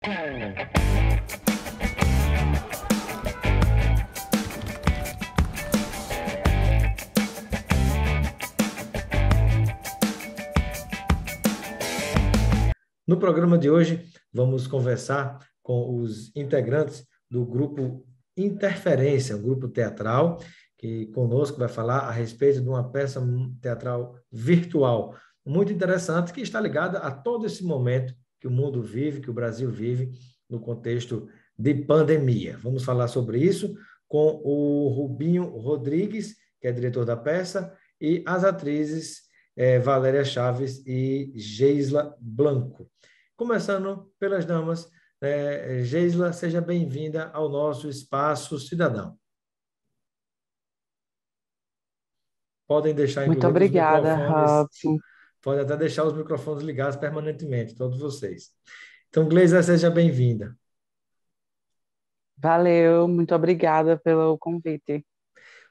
No programa de hoje, vamos conversar com os integrantes do grupo Interferência, um grupo teatral, que conosco vai falar a respeito de uma peça teatral virtual, muito interessante, que está ligada a todo esse momento que o mundo vive, que o Brasil vive, no contexto de pandemia. Vamos falar sobre isso com o Rubinho Rodrigues, que é diretor da peça, e as atrizes Valéria Chaves e Geisla Blanco. Começando pelas damas, Geisla, seja bem-vinda ao nosso Espaço Cidadão. Podem deixar, Muito inclusive, os obrigada, microfones, Robson. podem até deixar os microfones ligados permanentemente, todos vocês. Então, Gleisa, seja bem-vinda. Valeu, muito obrigada pelo convite.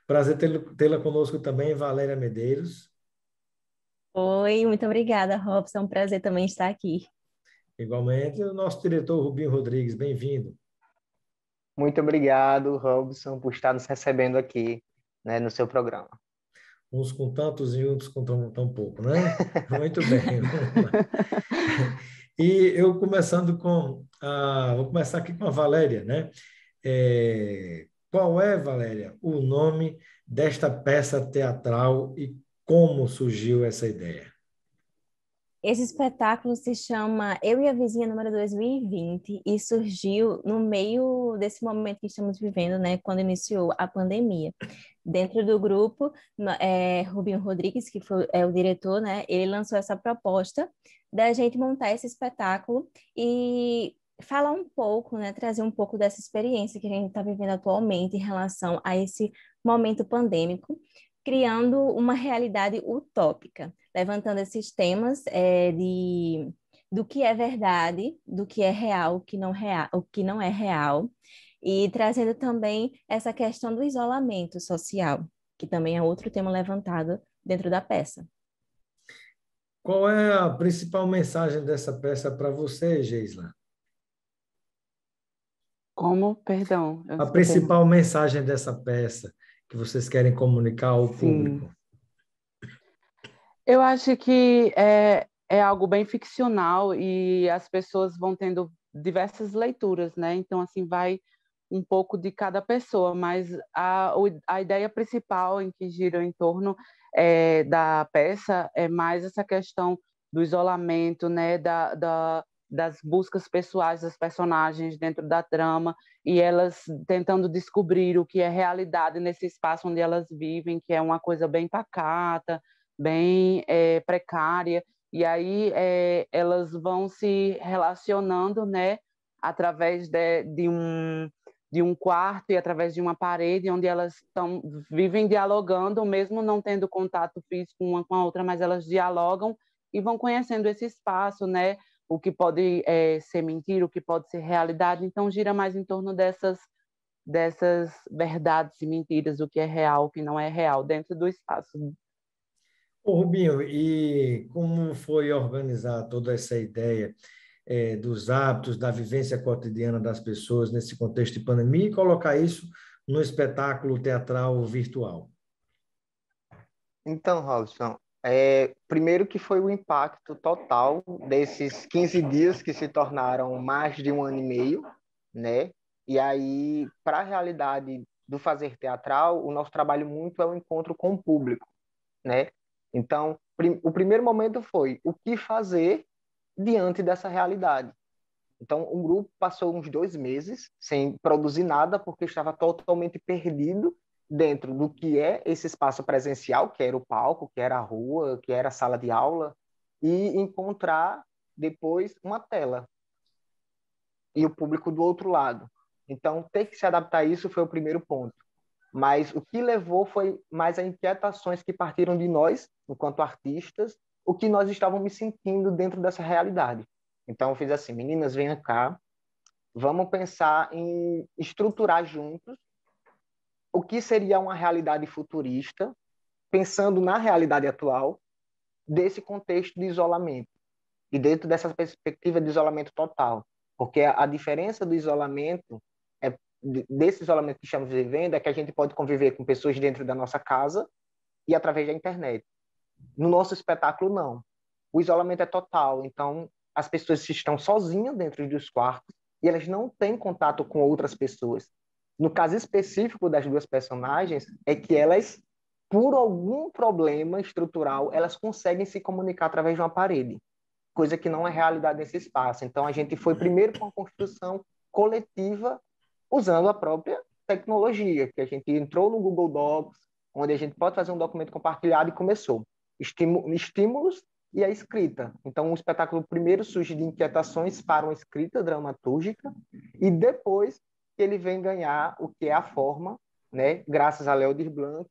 Prazer tê-la conosco também, Valéria Medeiros. Oi, muito obrigada, Robson. É um prazer também estar aqui. Igualmente, o nosso diretor Rubinho Rodrigues, bem-vindo. Muito obrigado, Robson, por estar nos recebendo aqui, né, no seu programa. Uns com tantos e outros com tão pouco, né? Muito bem, vamos lá. E eu vou começar aqui com a Valéria, né? Qual é, Valéria, o nome desta peça teatral e como surgiu essa ideia? Esse espetáculo se chama Eu e a Vizinha número 2020 e surgiu no meio desse momento que estamos vivendo, né, quando iniciou a pandemia. Dentro do grupo, Rubinho Rodrigues, que é o diretor, né, ele lançou essa proposta da gente montar esse espetáculo e falar um pouco, né, trazer um pouco dessa experiência que a gente está vivendo atualmente em relação a esse momento pandêmico, criando uma realidade utópica, levantando esses temas do que é verdade, do que é real, o que não é real, e trazendo também essa questão do isolamento social, que também é outro tema levantado dentro da peça. Qual é a principal mensagem dessa peça para você, Geisla? Como? Perdão. A principal mensagem dessa peça que vocês querem comunicar ao público? Eu acho que é algo bem ficcional e as pessoas vão tendo diversas leituras, né? Então, assim, vai um pouco de cada pessoa, mas a ideia principal em que gira em torno da peça é mais essa questão do isolamento, né? Das buscas pessoais das personagens dentro da trama e elas tentando descobrir o que é realidade nesse espaço onde elas vivem, que é uma coisa bem pacata, bem precária, e aí elas vão se relacionando, né, através de um quarto e através de uma parede, onde elas vivem dialogando, mesmo não tendo contato físico uma com a outra, mas elas dialogam e vão conhecendo esse espaço, né, o que pode ser mentira, o que pode ser realidade, então gira mais em torno dessas verdades e mentiras, o que é real, o que não é real, dentro do espaço. Ô, Rubinho, e como foi organizar toda essa ideia dos hábitos, da vivência cotidiana das pessoas nesse contexto de pandemia e colocar isso no espetáculo teatral virtual? Então, Robson, primeiro que foi o impacto total desses 15 dias que se tornaram mais de 1 ano e meio, né? E aí, para a realidade do fazer teatral, o nosso trabalho muito é o encontro com o público, né? Então, o primeiro momento foi o que fazer diante dessa realidade. Então, o grupo passou uns 2 meses sem produzir nada, porque estava totalmente perdido dentro do que é esse espaço presencial, que era o palco, que era a rua, que era a sala de aula, e encontrar depois uma tela e o público do outro lado. Então, ter que se adaptar a isso foi o primeiro ponto. Mas o que levou foi mais as inquietações que partiram de nós, enquanto artistas, o que nós estávamos sentindo dentro dessa realidade. Então, eu fiz assim, meninas, venham cá, vamos pensar em estruturar juntos o que seria uma realidade futurista, pensando na realidade atual, desse contexto de isolamento, e dentro dessa perspectiva de isolamento total. porque a diferença do isolamento, desse isolamento que estamos vivendo, é que a gente pode conviver com pessoas dentro da nossa casa e através da internet. No nosso espetáculo, não. O isolamento é total, então as pessoas estão sozinhas dentro dos quartos e elas não têm contato com outras pessoas. No caso específico das duas personagens, é que elas, por algum problema estrutural, elas conseguem se comunicar através de uma parede, coisa que não é realidade nesse espaço. Então, a gente foi primeiro com a construção coletiva, usando a própria tecnologia, que a gente entrou no Google Docs, onde a gente pode fazer um documento compartilhado e começou. Estímulos e a escrita. Então, o espetáculo primeiro surge de inquietações para uma escrita dramatúrgica e depois ele vem ganhar o que é a forma, né, graças a Léo Blanc,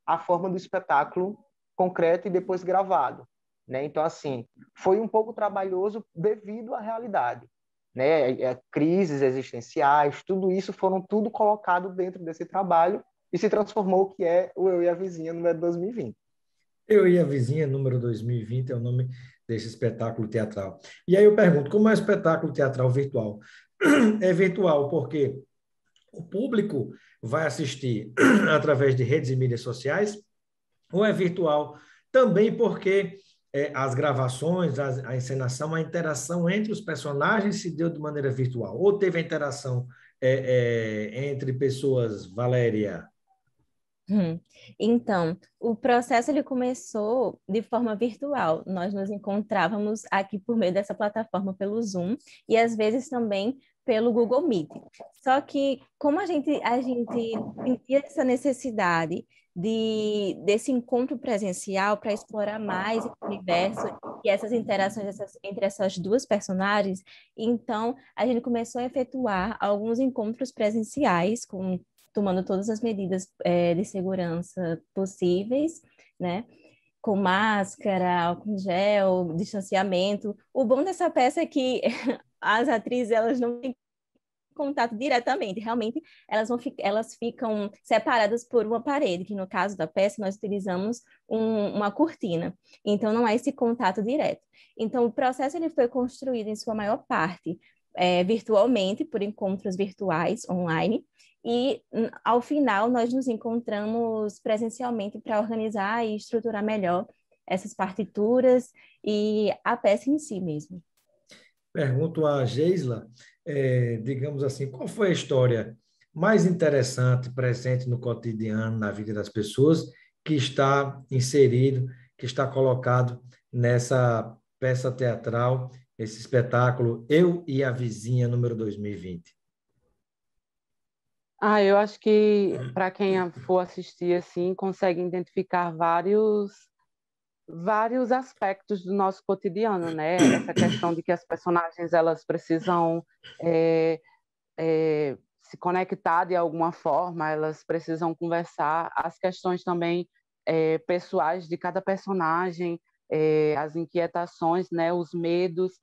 a forma do espetáculo concreto e depois gravado. Né? Então, assim, foi um pouco trabalhoso devido à realidade. Né? Crises existenciais, tudo isso foram tudo colocado dentro desse trabalho e se transformou o que é o Eu e a Vizinha número 2020. Eu e a Vizinha, número 2020, é o nome desse espetáculo teatral. E aí eu pergunto, como é um espetáculo teatral virtual? É virtual porque o público vai assistir através de redes e mídias sociais, ou é virtual também porque as gravações, a encenação, a interação entre os personagens se deu de maneira virtual? Ou teve a interação entre pessoas, Valéria? Então, o processo ele começou de forma virtual. Nós nos encontrávamos aqui por meio dessa plataforma pelo Zoom e às vezes também pelo Google Meet. Só que como a gente sentia essa necessidade desse encontro presencial para explorar mais o universo e essas interações entre essas duas personagens, então a gente começou a efetuar alguns encontros presenciais tomando todas as medidas de segurança possíveis, né? Com máscara, álcool gel, distanciamento. O bom dessa peça é que as atrizes elas não têm contato diretamente, realmente elas ficam separadas por uma parede, que no caso da peça nós utilizamos uma cortina, então não há esse contato direto. Então o processo ele foi construído em sua maior parte virtualmente, por encontros virtuais online, e ao final nós nos encontramos presencialmente para organizar e estruturar melhor essas partituras e a peça em si mesmo. Pergunto a Geisla, digamos assim, qual foi a história mais interessante, presente no cotidiano, na vida das pessoas, que está inserido, que está colocado nessa peça teatral, esse espetáculo Eu e a Vizinha, número 2020? Eu acho que para quem for assistir assim, consegue identificar vários aspectos do nosso cotidiano, né? Essa questão de que as personagens elas precisam se conectar de alguma forma, elas precisam conversar, as questões também pessoais de cada personagem, as inquietações, né? Os medos,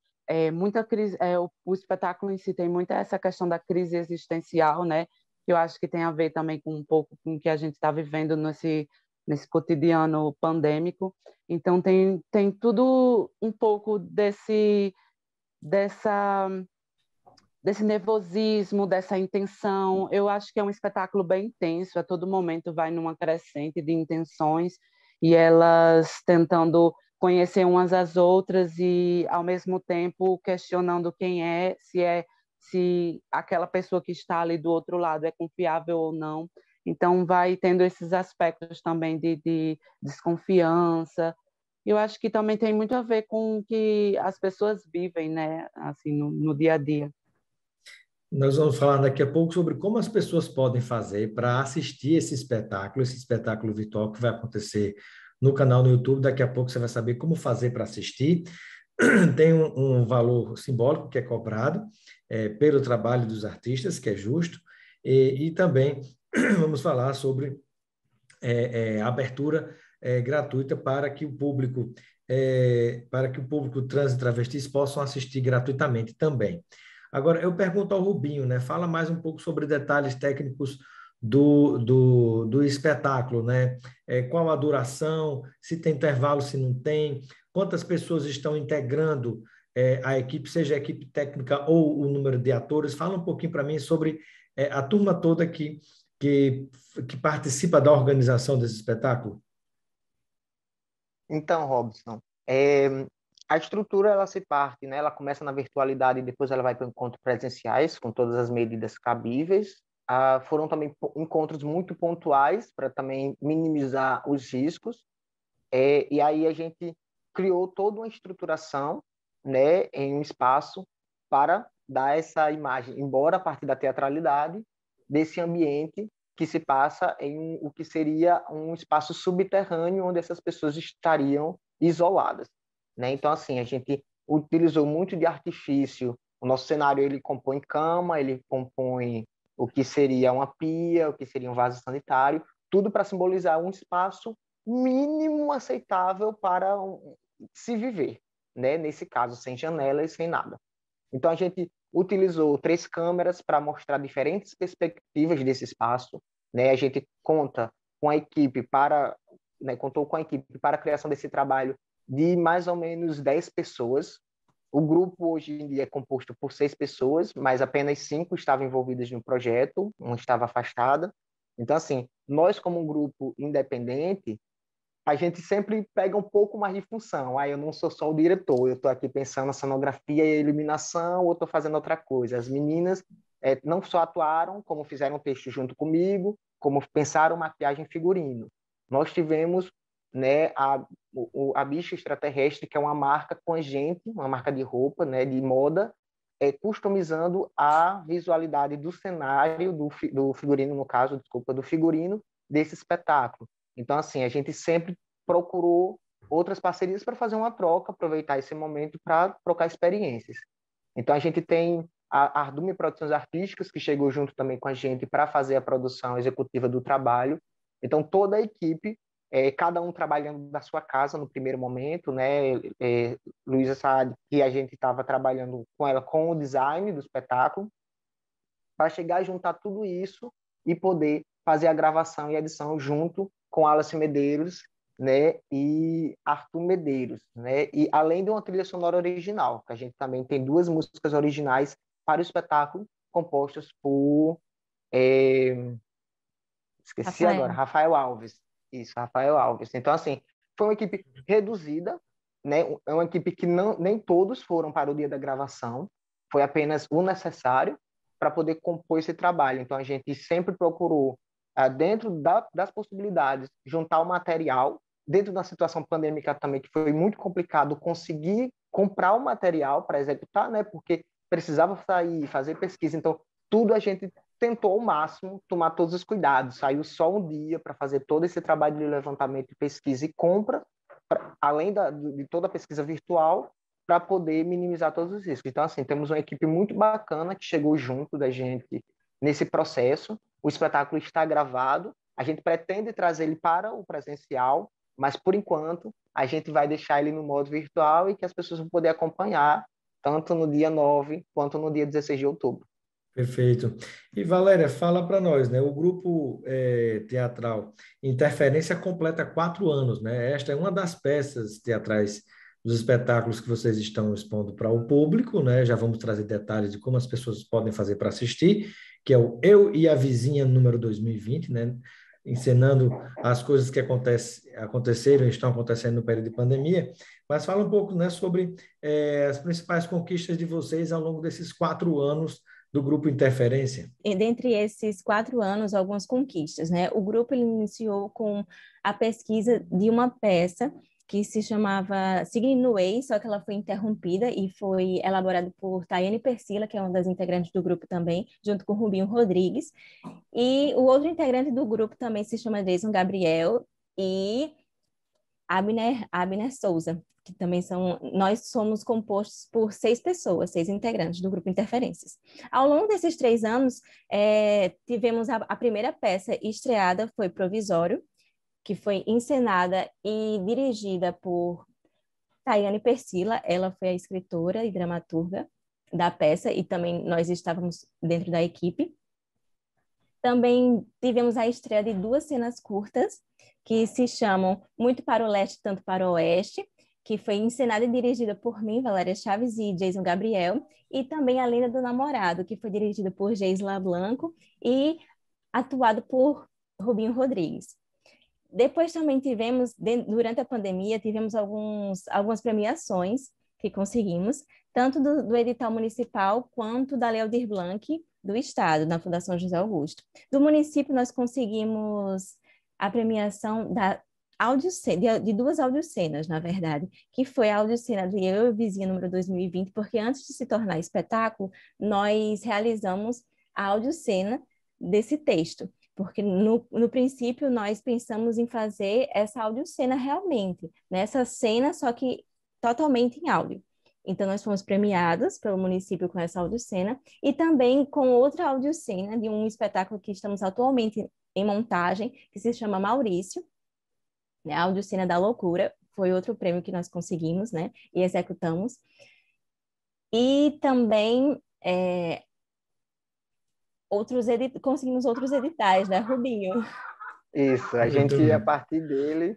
muita crise, o espetáculo em si tem muita essa questão da crise existencial, né? Que eu acho que tem a ver também com um pouco com o que a gente está vivendo nesse cotidiano pandêmico. Então, tem tudo um pouco desse nervosismo, dessa intenção. Eu acho que é um espetáculo bem intenso, a todo momento vai numa crescente de intenções e elas tentando conhecer umas às outras e, ao mesmo tempo, questionando quem se aquela pessoa que está ali do outro lado é confiável ou não. Então, vai tendo esses aspectos também de desconfiança. Eu acho que também tem muito a ver com o que as pessoas vivem, né? Assim, no dia a dia. Nós vamos falar daqui a pouco sobre como as pessoas podem fazer para assistir esse espetáculo virtual que vai acontecer no canal no YouTube. Daqui a pouco você vai saber como fazer para assistir. Tem um valor simbólico que é cobrado pelo trabalho dos artistas, que é justo, e também vamos falar sobre a abertura gratuita para que o público trans e travestis possam assistir gratuitamente também. Agora, eu pergunto ao Rubinho, né? Fala mais um pouco sobre detalhes técnicos do espetáculo, né? Qual a duração, se tem intervalo, se não tem, quantas pessoas estão integrando a equipe, seja a equipe técnica ou o número de atores? Fala um pouquinho para mim sobre a turma toda que participa da organização desse espetáculo. Então, Robson, a estrutura ela se parte, né? Ela começa na virtualidade e depois ela vai para encontros presenciais com todas as medidas cabíveis. Foram também encontros muito pontuais para também minimizar os riscos. E aí a gente criou toda uma estruturação, né, em um espaço para dar essa imagem, embora a partir da teatralidade, desse ambiente que se passa em o que seria um espaço subterrâneo onde essas pessoas estariam isoladas, né? Então, assim, a gente utilizou muito de artifício. O nosso cenário, ele compõe cama, ele compõe o que seria uma pia, o que seria um vaso sanitário, tudo para simbolizar um espaço mínimo aceitável para se viver, né? Nesse caso, sem janela e sem nada. Então, a gente utilizou 3 câmeras para mostrar diferentes perspectivas desse espaço, né? A gente conta com a equipe contou com a equipe para a criação desse trabalho de mais ou menos 10 pessoas. O grupo hoje em dia é composto por 6 pessoas, mas apenas 5 estavam envolvidas no projeto, uma estava afastada. Então, assim, nós como um grupo independente, a gente sempre pega um pouco mais de função. Eu não sou só o diretor, eu estou aqui pensando na cenografia e a iluminação, ou estou fazendo outra coisa. As meninas não só atuaram, como fizeram texto junto comigo, como pensaram maquiagem e figurino. Nós tivemos, né, a Bicha Extraterrestre, que é uma marca com a gente, uma marca de roupa, né, de moda, customizando a visualidade do cenário, do figurino, no caso, desculpa, do figurino desse espetáculo. Então, assim, a gente sempre procurou outras parcerias para fazer uma troca, aproveitar esse momento para trocar experiências. Então, a gente tem a Ardume Produções Artísticas, que chegou junto também com a gente para fazer a produção executiva do trabalho. Então, toda a equipe, cada um trabalhando da sua casa no primeiro momento, né? Luísa Saad, que a gente estava trabalhando com ela com o design do espetáculo, para chegar a juntar tudo isso e poder fazer a gravação e edição junto com Alice Medeiros, né, e Arthur Medeiros, né, e além de uma trilha sonora original, que a gente também tem 2 músicas originais para o espetáculo, compostas por Rafael Alves. Isso, Rafael Alves. Então, assim, foi uma equipe reduzida, né, é uma equipe que nem todos foram para o dia da gravação, foi apenas o necessário para poder compor esse trabalho. Então, a gente sempre procurou, dentro das possibilidades, juntar o material, dentro da situação pandêmica também, que foi muito complicado conseguir comprar o material para executar, né? Porque precisava sair, fazer pesquisa. Então, tudo a gente tentou ao máximo tomar todos os cuidados. Saiu só um dia para fazer todo esse trabalho de levantamento, pesquisa e compra, além de toda a pesquisa virtual, para poder minimizar todos os riscos. Então, assim, temos uma equipe muito bacana que chegou junto da gente nesse processo. O espetáculo está gravado, a gente pretende trazer ele para o presencial, mas, por enquanto, a gente vai deixar ele no modo virtual e que as pessoas vão poder acompanhar tanto no dia 9 quanto no dia 16 de outubro. Perfeito. E Valéria, fala para nós, né? O grupo teatral Interferência completa 4 anos, né? Esta é uma das peças teatrais dos espetáculos que vocês estão expondo para o público, né? Já vamos trazer detalhes de como as pessoas podem fazer para assistir, que é o Eu e a Vizinha número 2020, né? Encenando as coisas que aconteceram e estão acontecendo no período de pandemia. Mas fala um pouco, né, sobre as principais conquistas de vocês ao longo desses 4 anos do Grupo Interferência. E dentre esses 4 anos, algumas conquistas, né? O grupo ele iniciou com a pesquisa de uma peça que se chamava Signo no Way, só que ela foi interrompida e foi elaborada por Tayane Persila, que é uma das integrantes do grupo também, junto com Rubinho Rodrigues. E o outro integrante do grupo também se chama Jason Gabriel e Abner Souza, que também nós somos compostos por 6 pessoas, 6 integrantes do Grupo Interferências. Ao longo desses 3 anos, tivemos a primeira peça estreada, foi Provisório, que foi encenada e dirigida por Tayane Persila, ela foi a escritora e dramaturga da peça, e também nós estávamos dentro da equipe. Também tivemos a estreia de 2 cenas curtas, que se chamam Muito para o Leste, Tanto para o Oeste, que foi encenada e dirigida por mim, Valéria Chaves e Jason Gabriel, e também A Lenda do Namorado, que foi dirigida por Geisla Blanco e atuado por Rubinho Rodrigues. Depois também tivemos, durante a pandemia, tivemos algumas premiações que conseguimos, tanto do edital municipal quanto da Lei Aldir Blanc do Estado, na Fundação José Augusto. Do município, nós conseguimos a premiação de duas audiocenas, na verdade, que foi a audiocena do Eu e Vizinha número 2020, porque antes de se tornar espetáculo, nós realizamos a audiocena desse texto, porque no princípio nós pensamos em fazer essa audiocena realmente, nessa cena, só que totalmente em áudio. Então, nós fomos premiados pelo município com essa audiocena e também com outra audiocena de um espetáculo que estamos atualmente em montagem, que se chama Maurício, né? A Audiocena da Loucura, foi outro prêmio que nós conseguimos, né? E executamos. E também conseguimos outros editais, né, Rubinho? Isso, a gente, a partir dele,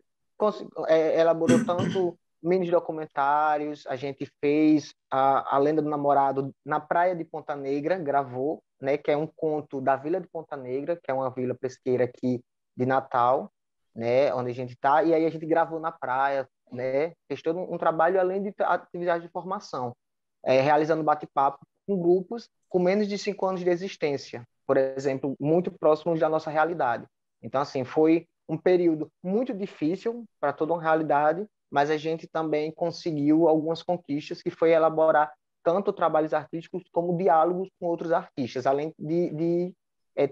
elaborou tanto mini documentários, a gente fez a Lenda do Namorado na Praia de Ponta Negra, gravou, né, que é um conto da Vila de Ponta Negra, que é uma vila pesqueira aqui de Natal, né, onde a gente está, e aí a gente gravou na praia, né, fez todo um trabalho além de atividade de formação, realizando bate-papo com grupos com menos de 5 anos de existência, por exemplo, muito próximos da nossa realidade. Então, assim, foi um período muito difícil para toda uma realidade, mas a gente também conseguiu algumas conquistas, que foi elaborar tanto trabalhos artísticos como diálogos com outros artistas, além de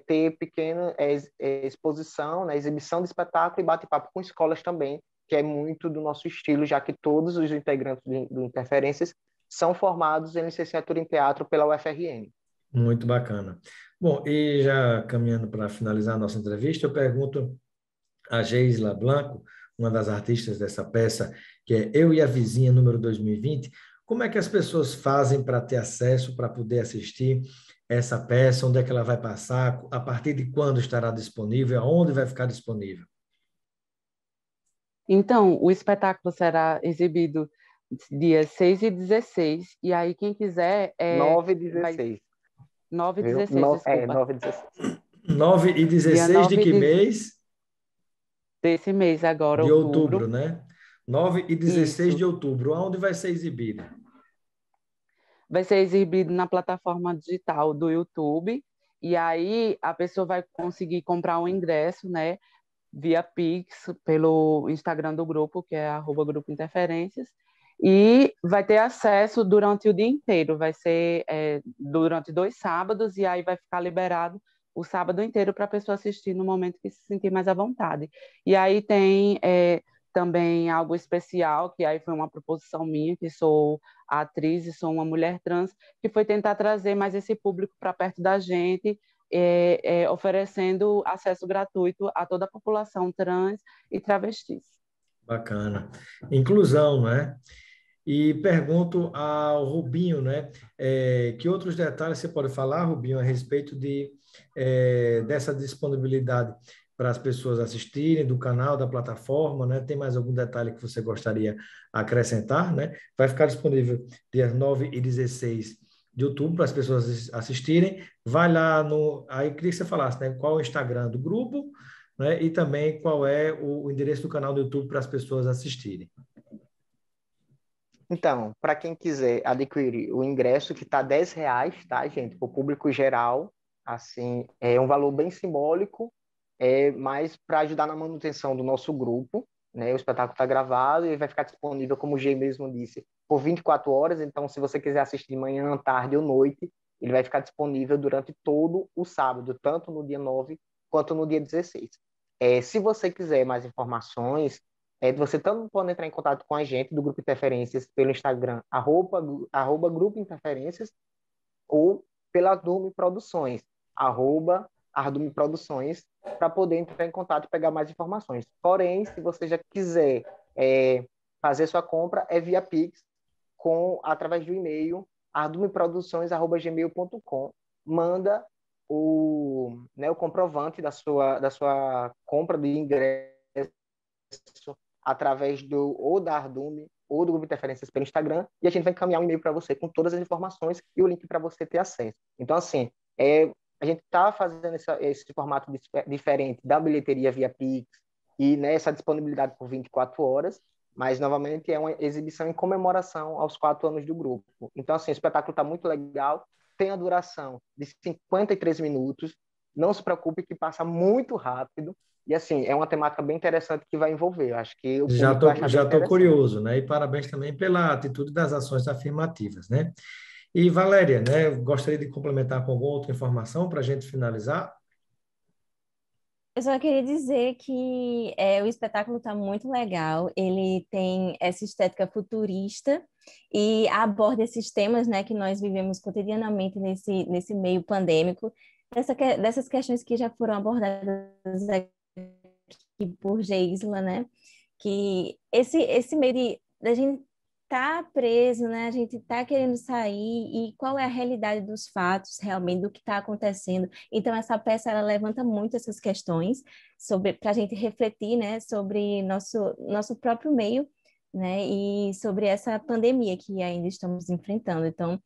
ter pequena exposição, né, exibição de espetáculo e bate-papo com escolas também, que é muito do nosso estilo, já que todos os integrantes do Interferências são formados em licenciatura em teatro pela UFRN. Muito bacana. Bom, e já caminhando para finalizar a nossa entrevista, eu pergunto a Geisla Blanco, uma das artistas dessa peça, que é Eu e a Vizinha, número 2020, como é que as pessoas fazem para ter acesso, para poder assistir essa peça, onde é que ela vai passar, a partir de quando estará disponível, aonde vai ficar disponível? Então, o espetáculo será exibido dias 6 e 16, e aí quem quiser... 9 e 16. 9 e 16, desculpa. 9 e 16. 9 e 16 Dia de que mês? Desse mês agora, De outubro. outubro, né? 9 e 16 Isso. de outubro. Aonde vai ser exibido? Vai ser exibido na plataforma digital do YouTube, e aí a pessoa vai conseguir comprar um ingresso, né, via Pix, pelo Instagram do grupo, que é @Grupo Interferências, e vai ter acesso durante o dia inteiro, vai ser durante 2 sábados, e aí vai ficar liberado o sábado inteiro para a pessoa assistir no momento que se sentir mais à vontade. E aí tem também algo especial, que aí foi uma proposição minha, que sou atriz e sou uma mulher trans, que foi tentar trazer mais esse público para perto da gente, oferecendo acesso gratuito a toda a população trans e travestis. Bacana. Inclusão, né? E pergunto ao Rubinho, né? Que outros detalhes você pode falar, Rubinho, a respeito dessa disponibilidade para as pessoas assistirem do canal, da plataforma, né? Tem mais algum detalhe que você gostaria de acrescentar, né? Vai ficar disponível dias 9 e 16 de outubro para as pessoas assistirem. Vai lá no... Aí queria que você falasse, né? Qual é o Instagram do grupo, né? E também qual é o endereço do canal do YouTube para as pessoas assistirem. Então, para quem quiser adquirir o ingresso, que está R$10, tá, gente? Para o público geral, assim, é um valor bem simbólico, mas para ajudar na manutenção do nosso grupo, né? O espetáculo está gravado e vai ficar disponível, como o G mesmo disse, por 24 horas. Então, se você quiser assistir de manhã, tarde ou noite, ele vai ficar disponível durante todo o sábado, tanto no dia 9 quanto no dia 16. Se você quiser mais informações, você tanto pode entrar em contato com a gente do Grupo Interferências pelo Instagram, @, Grupo Interferências, ou pela Ardume Produções, @Ardume Produções, para poder entrar em contato e pegar mais informações. Porém, se você já quiser fazer sua compra, é via Pix, através do e-mail ardumeproduções@gmail.com. Manda o comprovante da sua compra de ingresso através ou da Ardume ou do Grupo Interferências pelo Instagram, e a gente vai encaminhar um e-mail para você com todas as informações e o link para você ter acesso. Então, assim, a gente está fazendo esse formato diferente da bilheteria via Pix e, né, essa disponibilidade por 24 horas, mas, novamente, é uma exibição em comemoração aos 4 anos do grupo. Então, assim, o espetáculo está muito legal, tem a duração de 53 minutos, não se preocupe que passa muito rápido, e, assim, é uma temática bem interessante que vai envolver. Eu acho que o público vai achar bem Já tô interessante. curioso, né? E parabéns também pela atitude das ações afirmativas, né? E Valéria, né? Eu gostaria de complementar com alguma outra informação para a gente finalizar. Eu só queria dizer que o espetáculo está muito legal, ele tem essa estética futurista e aborda esses temas, né, que nós vivemos cotidianamente nesse meio pandêmico, dessas questões que já foram abordadas aqui por Geisla, né, que esse meio da gente tá preso, né? A gente tá querendo sair e qual é a realidade dos fatos, realmente, do que está acontecendo. Então, essa peça, ela levanta muito essas questões para a gente refletir, né? Sobre nosso próprio meio, né? E sobre essa pandemia que ainda estamos enfrentando. Então,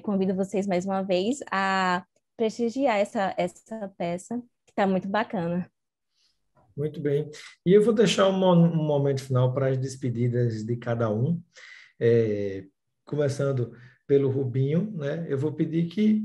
convido vocês mais uma vez a prestigiar essa peça, que está muito bacana. Muito bem. E eu vou deixar um momento final para as despedidas de cada um. Começando pelo Rubinho, né? Eu vou pedir que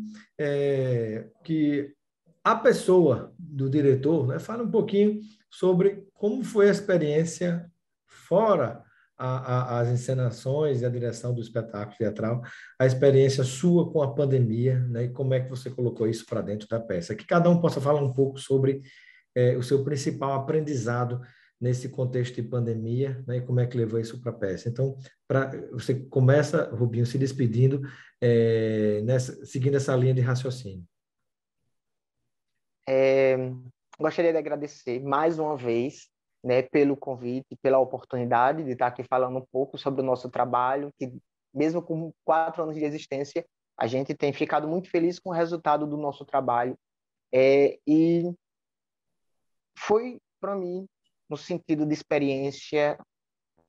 a pessoa do diretor, né, fale um pouquinho sobre como foi a experiência fora as encenações e a direção do espetáculo teatral, a experiência sua com a pandemia, né, e como é que você colocou isso para dentro da peça. Que cada um possa falar um pouco sobre o seu principal aprendizado nesse contexto de pandemia, né, e como é que levou isso para a peça. Então, você começa, Rubinho, se despedindo, seguindo essa linha de raciocínio. Gostaria de agradecer mais uma vez, né, pelo convite, pela oportunidade de estar aqui falando um pouco sobre o nosso trabalho, que mesmo com 4 anos de existência, a gente tem ficado muito feliz com o resultado do nosso trabalho. E foi, para mim, no sentido de experiência,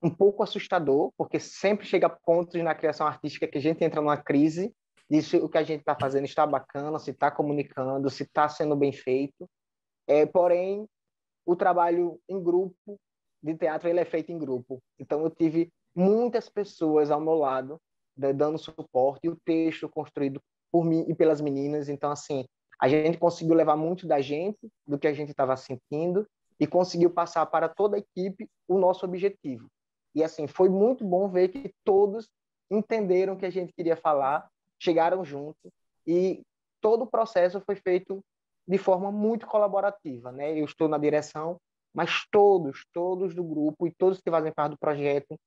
um pouco assustador, porque sempre chega a pontos na criação artística que a gente entra numa crise, de se o que a gente está fazendo está bacana, se está comunicando, se está sendo bem feito. Porém, o trabalho em grupo de teatro ele é feito em grupo. Então, eu tive muitas pessoas ao meu lado, né, dando suporte, e o texto construído por mim e pelas meninas. Então, assim, a gente conseguiu levar muito da gente, do que a gente estava sentindo, e conseguiu passar para toda a equipe o nosso objetivo. E, assim, foi muito bom ver que todos entenderam o que a gente queria falar, chegaram juntos, e todo o processo foi feito de forma muito colaborativa, né? Eu estou na direção, mas todos do grupo e todos que fazem parte do projeto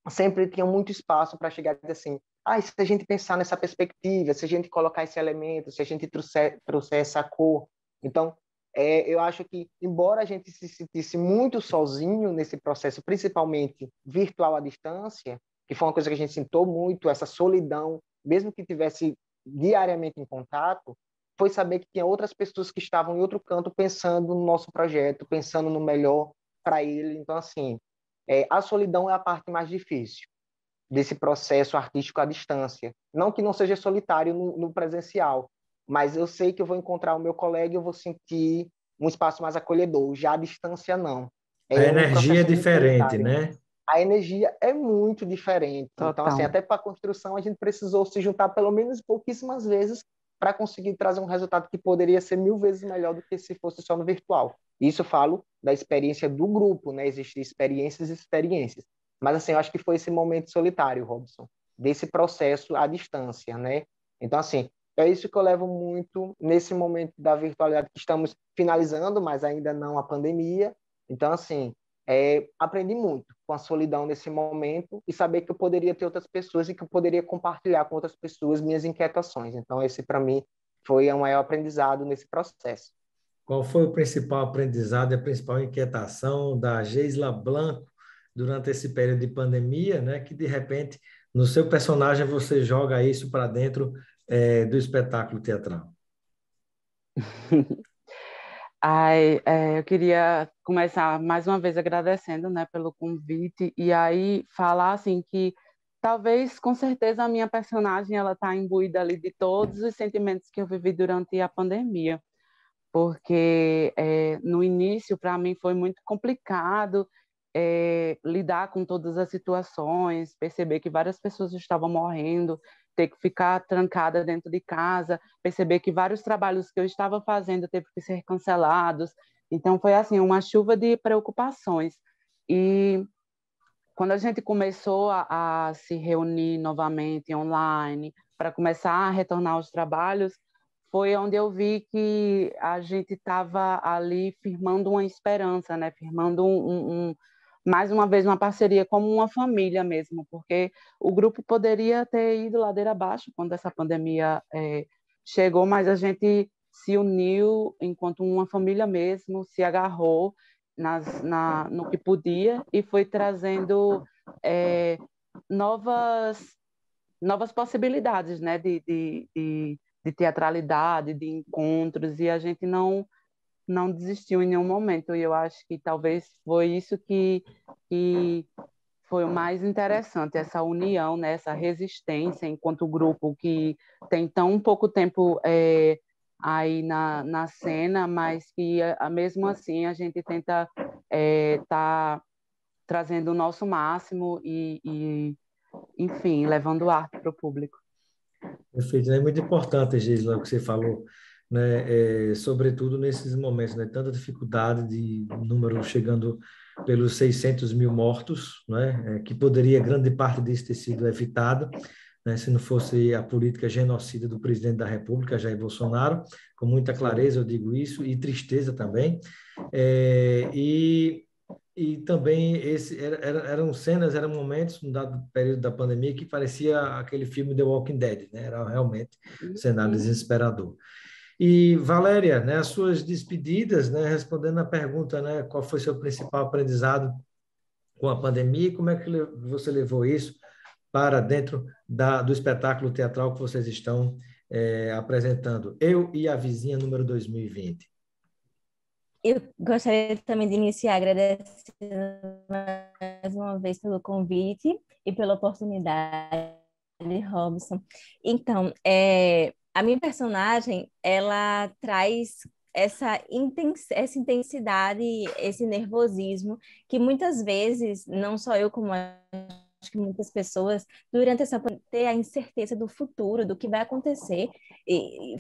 sempre tinham muito espaço para chegar e dizer assim, se a gente pensar nessa perspectiva, se a gente colocar esse elemento, se a gente trouxer essa cor. Então, eu acho que, embora a gente se sentisse muito sozinho nesse processo, principalmente virtual à distância, que foi uma coisa que a gente sentou muito, essa solidão, mesmo que tivesse diariamente em contato, foi saber que tinha outras pessoas que estavam em outro canto pensando no nosso projeto, pensando no melhor para ele. Então, assim, a solidão é a parte mais difícil desse processo artístico à distância. Não que não seja solitário no presencial, mas eu sei que eu vou encontrar o meu colega e eu vou sentir um espaço mais acolhedor. Já à distância, não. A energia é muito diferente, solitário. né? A energia é muito diferente. Total. Então, assim, até para a construção, a gente precisou se juntar pelo menos pouquíssimas vezes para conseguir trazer um resultado que poderia ser 1000 vezes melhor do que se fosse só no virtual. Isso eu falo da experiência do grupo, né? Existem experiências e experiências. Mas, assim, eu acho que foi esse momento solitário, Robson, desse processo à distância, né? Então, assim, é isso que eu levo muito nesse momento da virtualidade que estamos finalizando, mas ainda não a pandemia. Então, assim, aprendi muito com a solidão nesse momento e saber que eu poderia ter outras pessoas e que eu poderia compartilhar com outras pessoas minhas inquietações. Então, esse, para mim, foi o maior aprendizado nesse processo. Qual foi o principal aprendizado e a principal inquietação da Geisla Blanco durante esse período de pandemia, né? Que, de repente, no seu personagem, você joga isso para dentro do espetáculo teatral? Eu queria começar mais uma vez agradecendo, né, pelo convite e aí falar assim que talvez, com certeza, a minha personagem ela está imbuída ali de todos os sentimentos que eu vivi durante a pandemia, porque no início para mim foi muito complicado lidar com todas as situações, perceber que várias pessoas estavam morrendo, ter que ficar trancada dentro de casa, perceber que vários trabalhos que eu estava fazendo teve que ser cancelados. Então foi assim uma chuva de preocupações. E quando a gente começou a se reunir novamente online para começar a retornar aos trabalhos, foi onde eu vi que a gente estava ali firmando uma esperança, né? Firmando mais uma vez uma parceria como uma família mesmo, porque o grupo poderia ter ido ladeira abaixo quando essa pandemia chegou, mas a gente se uniu enquanto uma família mesmo, se agarrou no que podia e foi trazendo novas possibilidades, né, de teatralidade, de encontros, e a gente não desistiu em nenhum momento. E eu acho que talvez foi isso que foi o mais interessante, essa união, né, essa resistência enquanto grupo que tem tão pouco tempo aí na cena, mas que mesmo assim a gente tenta tá trazendo o nosso máximo enfim, levando arte para o público. Perfeito, é muito importante, Gisela, o que você falou, né? Sobretudo nesses momentos, né? Tanta dificuldade de número chegando pelos 600 mil mortos, né? Que poderia grande parte disso ter sido evitado, né? Se não fosse a política genocida do presidente da República, Jair Bolsonaro, com muita clareza eu digo isso, e tristeza também. E também eram cenas, eram momentos, no dado período da pandemia, que parecia aquele filme The Walking Dead, né? Era realmente um cenário desesperador. E, Valéria, né, as suas despedidas, né, respondendo a pergunta, né, qual foi seu principal aprendizado com a pandemia e como é que você levou isso para dentro do espetáculo teatral que vocês estão apresentando? Eu e a Vizinha, número 2020. Eu gostaria também de iniciar agradecendo mais uma vez pelo convite e pela oportunidade, Robson. Então, a minha personagem, ela traz essa intensidade, esse nervosismo que muitas vezes, não só eu como acho que muitas pessoas, durante essa pandemia, ter a incerteza do futuro, do que vai acontecer.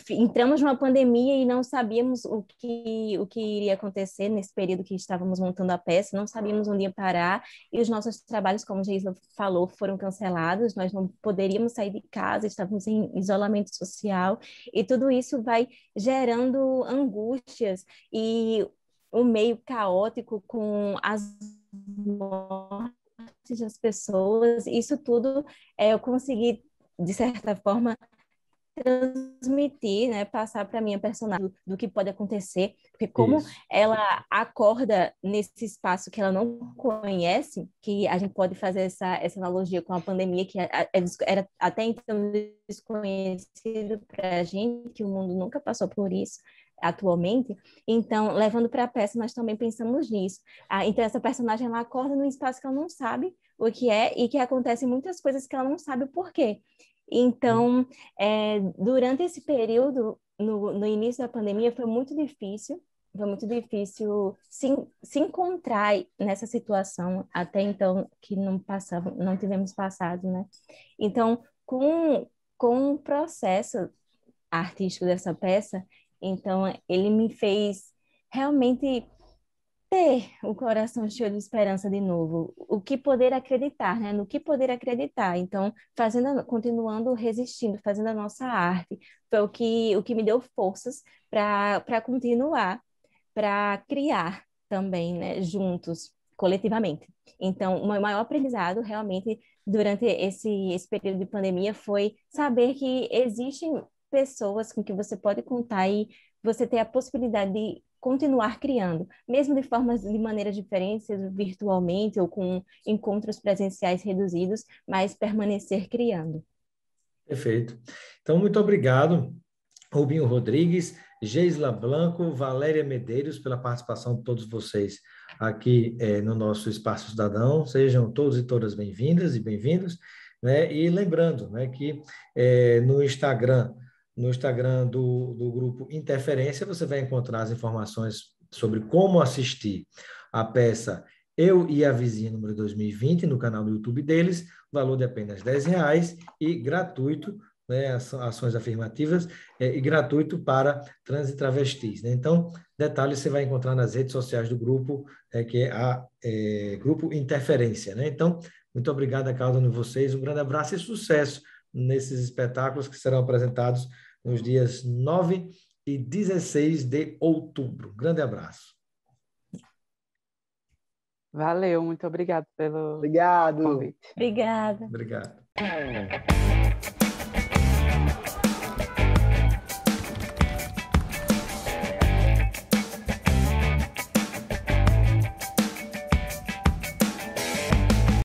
Entramos numa pandemia e não sabíamos o que iria acontecer nesse período que estávamos montando a peça, não sabíamos onde ia parar, e os nossos trabalhos, como a Geisla falou, foram cancelados, nós não poderíamos sair de casa, estávamos em isolamento social, e tudo isso vai gerando angústias e um meio caótico com as mortes das pessoas, isso tudo eu consegui, de certa forma, transmitir, né, passar para minha personagem do que pode acontecer, porque como Isso. ela acorda nesse espaço que ela não conhece, que a gente pode fazer essa analogia com a pandemia, que era até então desconhecido para a gente, que o mundo nunca passou por isso atualmente, então, levando para a peça, nós também pensamos nisso. Então, essa personagem, ela acorda num espaço que ela não sabe o que é e que acontecem muitas coisas que ela não sabe o porquê. Então, durante esse período, no início da pandemia, foi muito difícil se encontrar nessa situação, até então que não tivemos passado, né? Então, com o processo artístico dessa peça, então ele me fez realmente ter o coração cheio de esperança de novo, o que poder acreditar, né? No que poder acreditar. Então, continuando resistindo, fazendo a nossa arte, foi o que me deu forças para continuar, para criar também, né? Juntos, coletivamente. Então, o meu maior aprendizado realmente durante esse período de pandemia foi saber que existem pessoas com que você pode contar e você ter a possibilidade de continuar criando, mesmo de maneiras diferentes, seja virtualmente ou com encontros presenciais reduzidos, mas permanecer criando. Perfeito. Então, muito obrigado Rubinho Rodrigues, Geisla Blanco, Valéria Medeiros, pela participação de todos vocês aqui no nosso Espaço Cidadão. Sejam todos e todas bem-vindas e bem-vindos, né? E lembrando, né, que no Instagram do Grupo Interferência, você vai encontrar as informações sobre como assistir a peça Eu e a Vizinha, número 2020, no canal do YouTube deles, valor de apenas R$10 e gratuito, né, ações afirmativas, e gratuito para trans e travestis, né? Então, detalhes você vai encontrar nas redes sociais do grupo, que é Grupo Interferência, né? Então, muito obrigado a cada um de vocês, um grande abraço e sucesso nesses espetáculos que serão apresentados nos dias 9 e 16 de outubro. Grande abraço. Valeu, muito obrigado pelo Obrigado. convite. Obrigada. Obrigado.